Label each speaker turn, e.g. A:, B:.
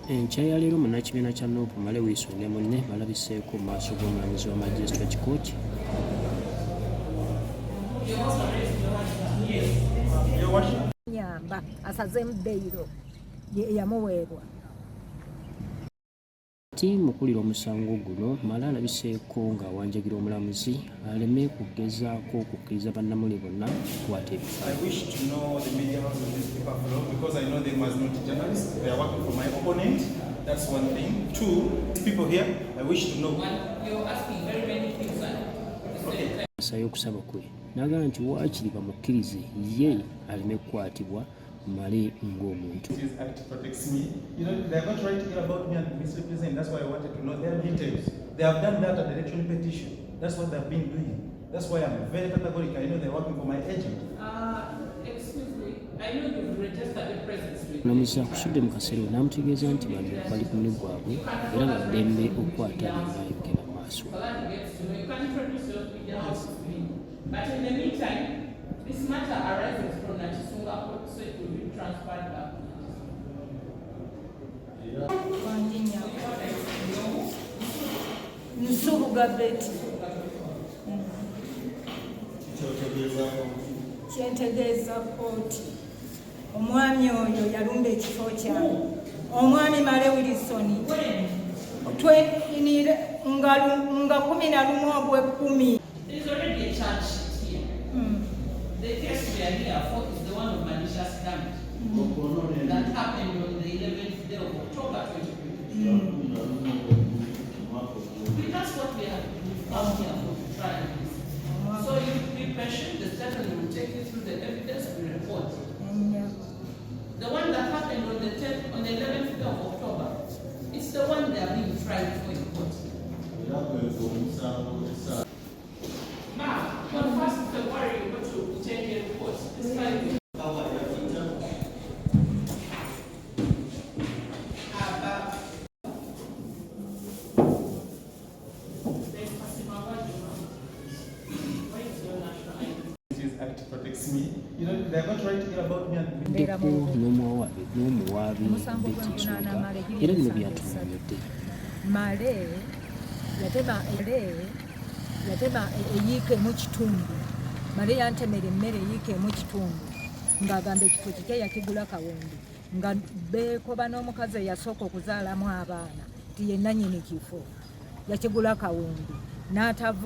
A: Enkya ya leero munnakibiina kya Nuupu Male Wiisonge munne balabiseeko mu maaso g'omulamuzi wa Magistrate Court
B: nyamba asazeemu beyiro yamuweebwa.
A: Ati mukulira omusango guno Male alabiseeko ng'awanjagira omulamuzi aleme kugezaako okukkiriza bannamuli bonna okukwata ebifo.
C: I wish to know the media house of this paper flow because I know they must not be journalists. They are working for my opponent. That's one thing. Two, people here, I wish to know.
D: You're asking very many things. Okay.
A: Asayo okusaba kwe n'agamba nti waakiri bamukkirize ye aleme kukwatibwa Male ng'omuntu.
C: This act protects me. You know, they are going to write here about me and misrepresent. That's why I wanted to know their details. They have done that at the election petition. That's what they've been doing. That's why I'm very categorical. I know they're working for my agent.
D: Excuse me. I know you've registered the presence with
A: Omulamuzi akusudde mu kaseero n'amutegeeza nti bano bali ku mulimu gwabwe era nga ddembe okukwata ebyayogera mu maaso.
D: You can introduce your media house to me. But in the meantime, this matter arises from Nachisunga Court, so it will be transferred back.
B: Nsubuga beti kyentegeeza kooti omwami oyo yalumba ekifo kyange omwami Male Wilson nga 11 ogw'ekkumi.
D: There is already a charge sheet here. The case we are here for is the one of malicious damage that happened on the 11th day of October 2020. That's what we have come here for to try this. So you be patient, the secretary will take you through the evidence and report. The one that happened on the 11th day of October, it's the one they are being tried for in court. Now, on 1st February, you go to Ntejeru court. This time,
C: Protects me. You know, they're going to write here about me and
A: n'omuwaabi Nsubuga era bino byatunyumidde.
B: Male yatema eyiike mu kitundu. Male yantemera emmere eyiike mu kitundu ng'agamba ekifo kike yakigula Kawondi nga beekoba n'omukazi eyasooka okuzaalamu abaana ti ye nannyini kifo yakigula Kawondi n'atava